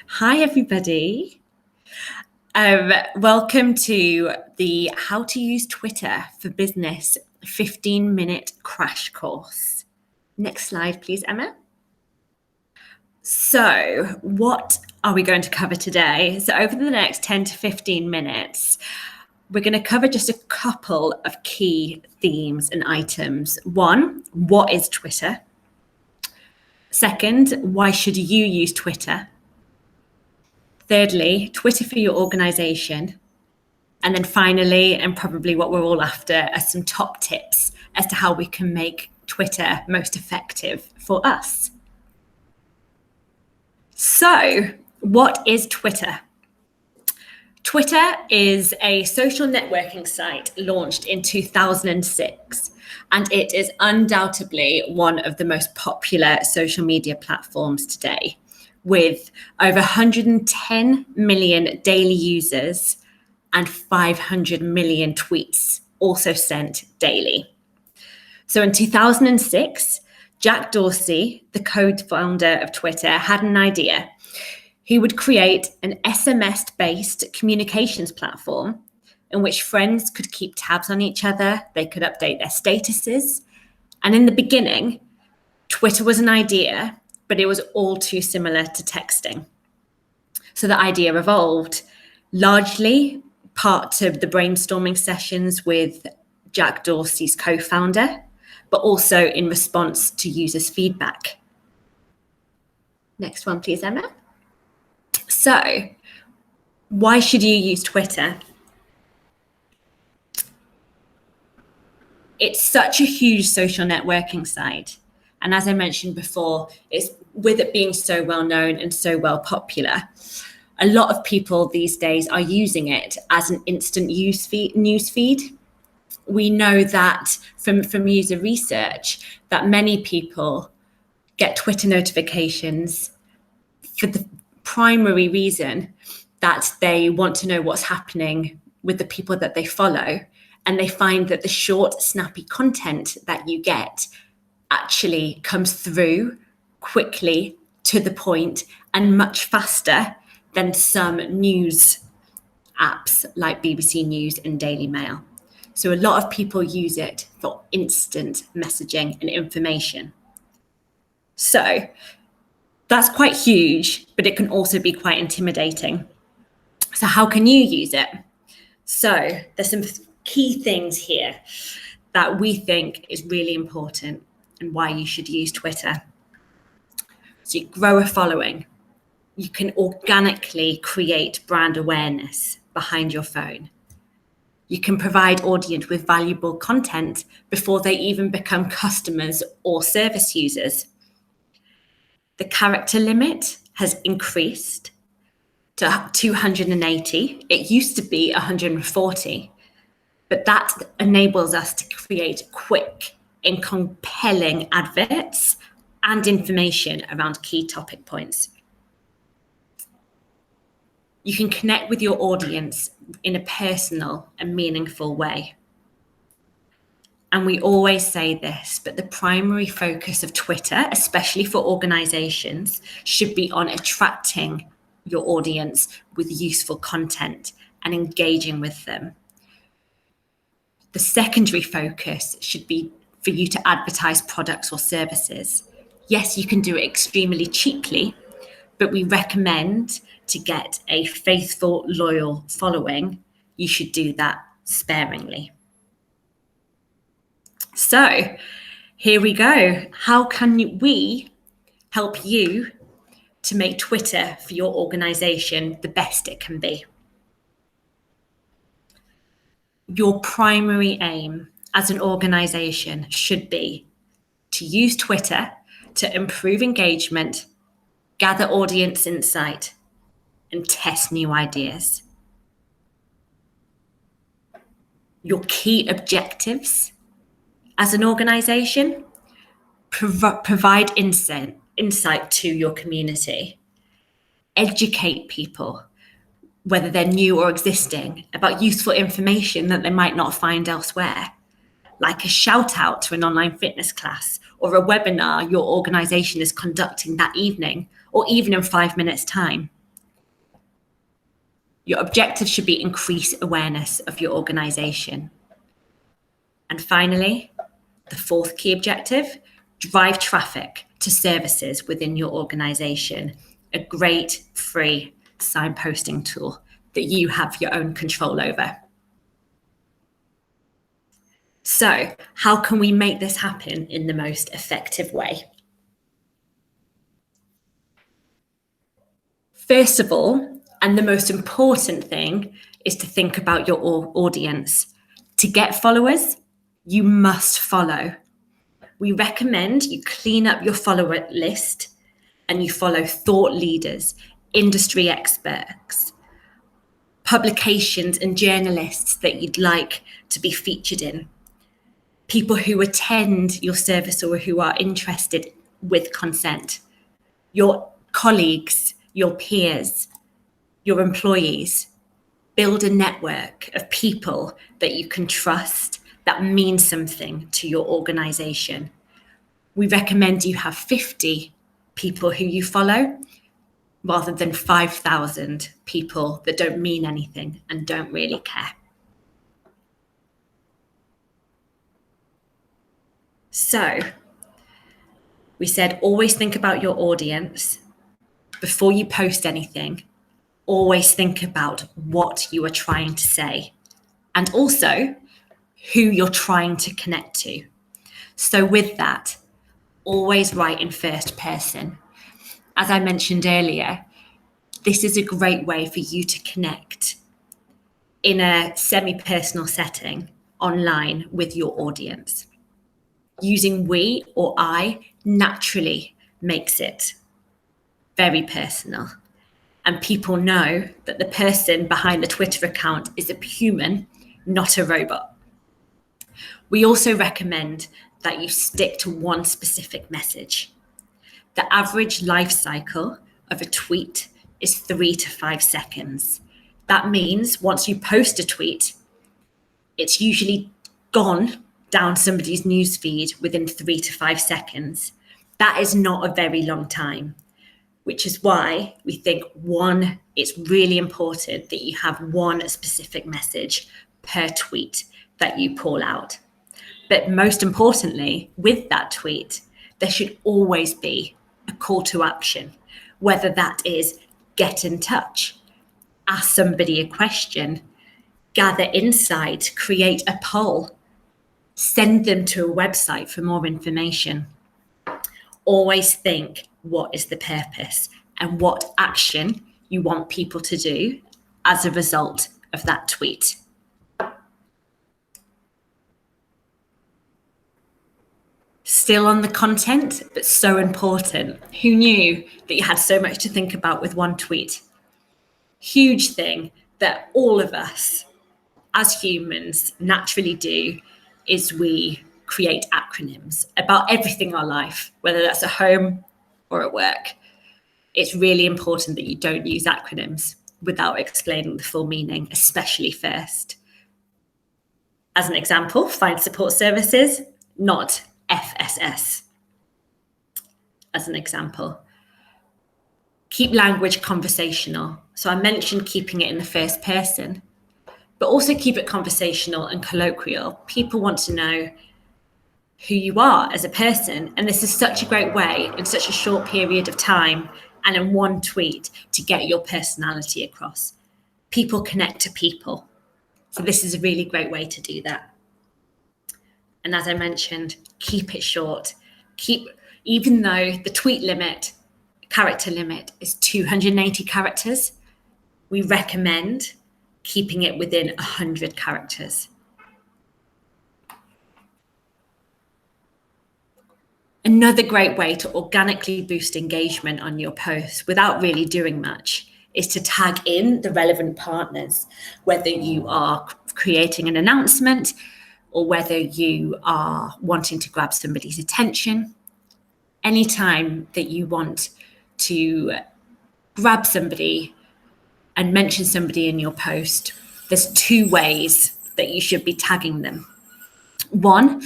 Hi, everybody. Welcome to the How to Use Twitter for Business 15-minute crash course. Next slide, please, Emma. So, what are we going to cover today? So, over the next 10 to 15 minutes, we're going to cover just a couple of key themes and items. One, what is Twitter? Second, why should you use Twitter? Thirdly, Twitter for your organization. And then finally, and probably what we're all after, are some top tips as to how we can make Twitter most effective for us. So, what is Twitter? Twitter is a social networking site launched in 2006, and it is undoubtedly one of the most popular social media platforms today, with over 110 million daily users and 500 million tweets also sent daily. So in 2006, Jack Dorsey, the co-founder of Twitter, had an idea. He would create an SMS-based communications platform in which friends could keep tabs on each other, they could update their statuses. And in the beginning, Twitter was an idea, but it was all too similar to texting. So the idea evolved, largely part of the brainstorming sessions with Jack Dorsey's co-founder, but also in response to users' feedback. Next one, please, Emma. So, why should you use Twitter? It's such a huge social networking site. And as I mentioned before, it's with it being so well known and so well popular, a lot of people these days are using it as an instant news feed. We know that from user research that many people get Twitter notifications for the primary reason that they want to know what's happening with the people that they follow. And they find that the short, snappy content that you get actually comes through quickly, to the point, and much faster than some news apps like BBC News and Daily Mail. So a lot of people use it for instant messaging and information. So that's quite huge, but it can also be quite intimidating. So how can you use it? So there's some key things here that we think is really important and why you should use Twitter. So you grow a following. You can organically create brand awareness behind your phone. You can provide audience with valuable content before they even become customers or service users. The character limit has increased to 280. It used to be 140, but that enables us to create quick and compelling adverts and information around key topic points. You can connect with your audience in a personal and meaningful way. And we always say this, but the primary focus of Twitter, especially for organizations, should be on attracting your audience with useful content and engaging with them. The secondary focus should be for you to advertise products or services. Yes, you can do it extremely cheaply, but we recommend to get a faithful, loyal following, you should do that sparingly. So here we go. How can we help you to make Twitter for your organization the best it can be? Your primary aim as an organization should be to use Twitter to improve engagement, gather audience insight, and test new ideas. Your key objectives as an organization: provide insight to your community, educate people, whether they're new or existing, about useful information that they might not find elsewhere, like a shout out to an online fitness class or a webinar your organization is conducting that evening, or even in 5 minutes' time. Your objective should be increase awareness of your organization. And finally, the fourth key objective, drive traffic to services within your organization, a great free signposting tool that you have your own control over. So, how can we make this happen in the most effective way? First of all, and the most important thing, is to think about your audience. To get followers, you must follow. We recommend you clean up your follower list and you follow thought leaders, industry experts, publications and journalists that you'd like to be featured in, people who attend your service or who are interested with consent, your colleagues, your peers, your employees. Build a network of people that you can trust that mean something to your organization. We recommend you have 50 people who you follow rather than 5,000 people that don't mean anything and don't really care. So, we said always think about your audience. Before you post anything, always think about what you are trying to say and also who you're trying to connect to. So with that, always write in first person. As I mentioned earlier, this is a great way for you to connect in a semi-personal setting online with your audience. Using we or I naturally makes it very personal. And people know that the person behind the Twitter account is a human, not a robot. We also recommend that you stick to one specific message. The average life cycle of a tweet is 3 to 5 seconds. That means once you post a tweet, it's usually gone down somebody's newsfeed within 3 to 5 seconds. That is not a very long time, which is why we think it's really important that you have one specific message per tweet that you pull out. But most importantly, with that tweet, there should always be a call to action, whether that is get in touch, ask somebody a question, gather insight, create a poll, send them to a website for more information. Always think, what is the purpose and what action you want people to do as a result of that tweet. Still on the content, but so important. Who knew that you had so much to think about with one tweet? Huge thing that all of us as humans naturally do is we create acronyms about everything in our life, whether that's at home or at work. It's really important that you don't use acronyms without explaining the full meaning, especially first. As an example, find support services, not FSS. As an example. Keep language conversational. So I mentioned keeping it in the first person, but also keep it conversational and colloquial. People want to know who you are as a person. And this is such a great way in such a short period of time and in one tweet to get your personality across. People connect to people. So this is a really great way to do that. And as I mentioned, keep it short. Even though the tweet limit, character limit is 280 characters, we recommend keeping it within 100 characters. Another great way to organically boost engagement on your posts without really doing much is to tag in the relevant partners, whether you are creating an announcement or whether you are wanting to grab somebody's attention. Anytime that you want to grab somebody and mention somebody in your post, there's 2 ways that you should be tagging them. One,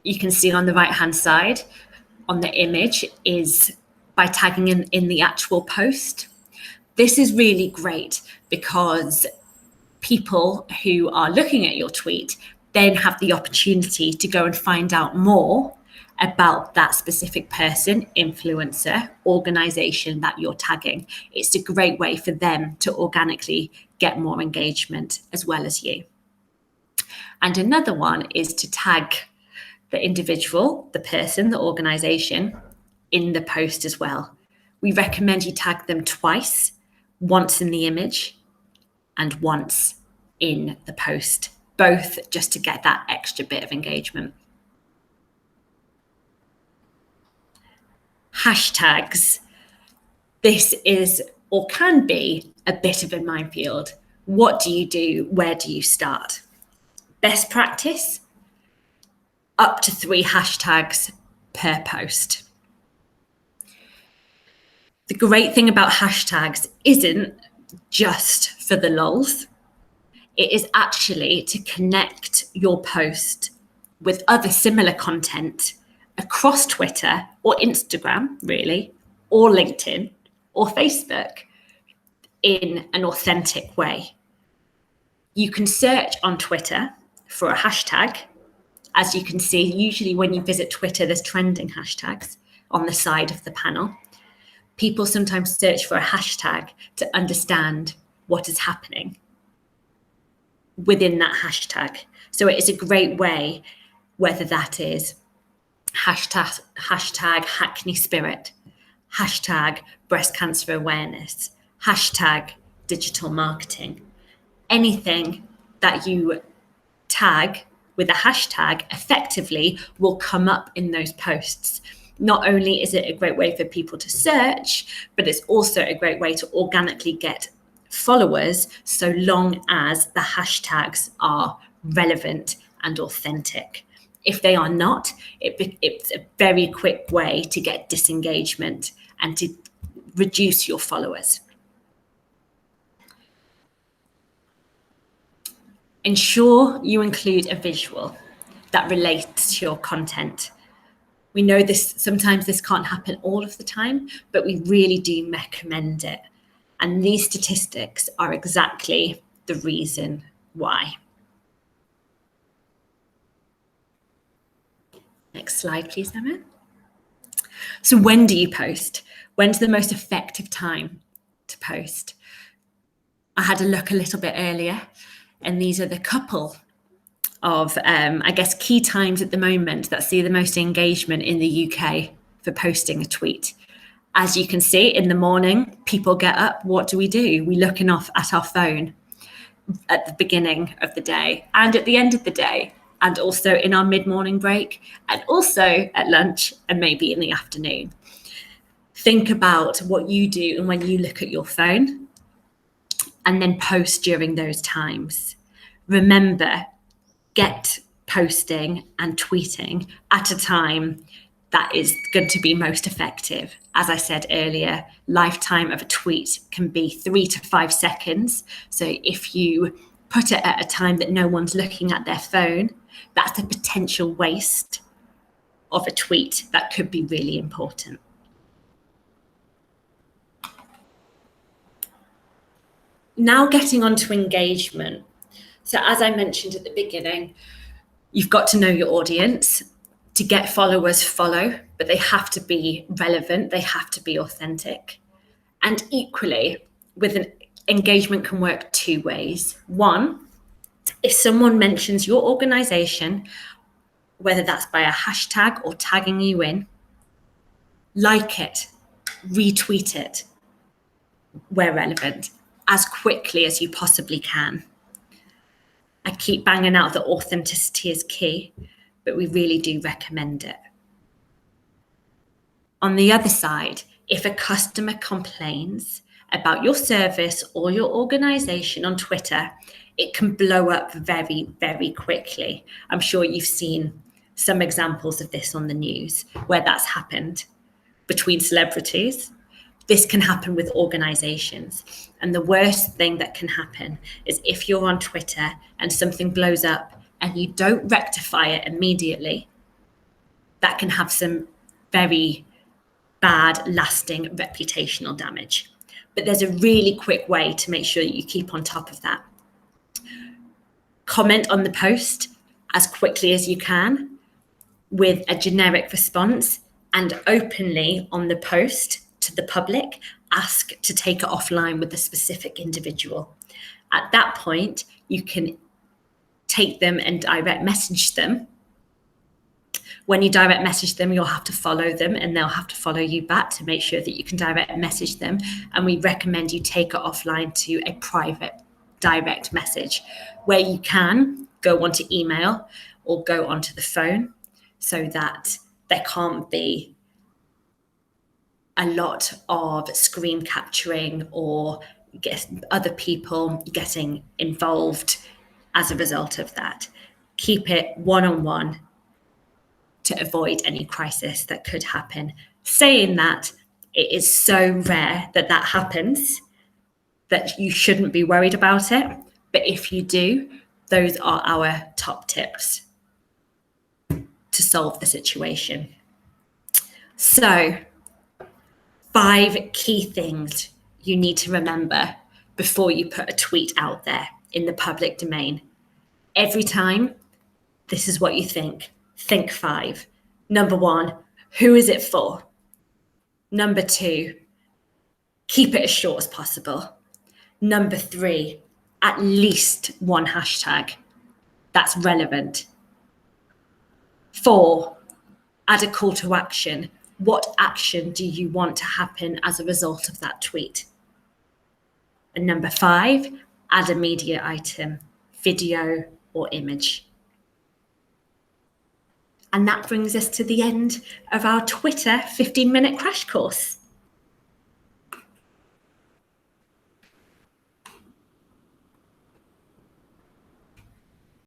you can see on the right-hand side on the image is by tagging in the actual post. This is really great because people who are looking at your tweet then have the opportunity to go and find out more about that specific person, influencer, organization that you're tagging. It's a great way for them to organically get more engagement as well as you. And another one is to tag the individual, the person, the organization in the post as well. We recommend you tag them twice, once in the image and once in the post, both just to get that extra bit of engagement. Hashtags. This is or can be a bit of a minefield. What do you do? Where do you start? Best practice, up to 3 hashtags per post. The great thing about hashtags isn't just for the lulz. It is actually to connect your post with other similar content across Twitter or Instagram, really, or LinkedIn or Facebook in an authentic way. You can search on Twitter for a hashtag. As you can see, usually when you visit Twitter, there's trending hashtags on the side of the panel. People sometimes search for a hashtag to understand what is happening within that hashtag. So it is a great way, whether that is hashtag Hackney Spirit, hashtag breast cancer awareness, hashtag digital marketing, anything that you tag with a hashtag effectively will come up in those posts. Not only is it a great way for people to search, but it's also a great way to organically get followers so long as the hashtags are relevant and authentic. If they are not, it's a very quick way to get disengagement and to reduce your followers. Ensure you include a visual that relates to your content. We know sometimes this can't happen all of the time, but we really do recommend it. And these statistics are exactly the reason why. Next slide, please, Emma. So when do you post? When's the most effective time to post? I had a look a little bit earlier, and these are the couple of, key times at the moment that see the most engagement in the UK for posting a tweet. As you can see, in the morning, people get up. What do? We look enough at our phone at the beginning of the day and at the end of the day, and also in our mid-morning break, and also at lunch and maybe in the afternoon. Think about what you do and when you look at your phone, and then post during those times. Remember, get posting and tweeting at a time that is going to be most effective. As I said earlier, lifetime of a tweet can be 3 to 5 seconds. So if you put it at a time that no one's looking at their phone, that's a potential waste of a tweet that could be really important. Now getting on to engagement. So as I mentioned at the beginning, you've got to know your audience. To get followers, follow, but they have to be relevant, they have to be authentic. And equally, with an engagement can work 2 ways. One, if someone mentions your organization, whether that's by a hashtag or tagging you in, like it, retweet it where relevant, as quickly as you possibly can. I keep banging out that authenticity is key, but we really do recommend it. On the other side, if a customer complains about your service or your organization on Twitter, it can blow up very, very quickly. I'm sure you've seen some examples of this on the news where that's happened between celebrities. This can happen with organizations. And the worst thing that can happen is if you're on Twitter and something blows up and you don't rectify it immediately, that can have some very bad, lasting reputational damage. But there's a really quick way to make sure you keep on top of that. Comment on the post as quickly as you can with a generic response, and openly on the post to the public, ask to take it offline with a specific individual. At that point, you can take them and direct message them. When you direct message them, you'll have to follow them and they'll have to follow you back to make sure that you can direct message them. And we recommend you take it offline to a private direct message. Where you can, go onto email or go onto the phone, so that there can't be a lot of screen capturing or other people getting involved as a result of that. Keep it one-on-one to avoid any crisis that could happen. Saying that, it is so rare that that happens that you shouldn't be worried about it. But if you do, those are our top tips to solve the situation. So, 5 key things you need to remember before you put a tweet out there in the public domain. Every time, this is what you think. Think 5. Number 1, who is it for? Number 2, keep it as short as possible. Number 3, at least one hashtag that's relevant. 4, add a call to action. What action do you want to happen as a result of that tweet? And number 5, add a media item, video or image. And that brings us to the end of our Twitter 15-minute crash course.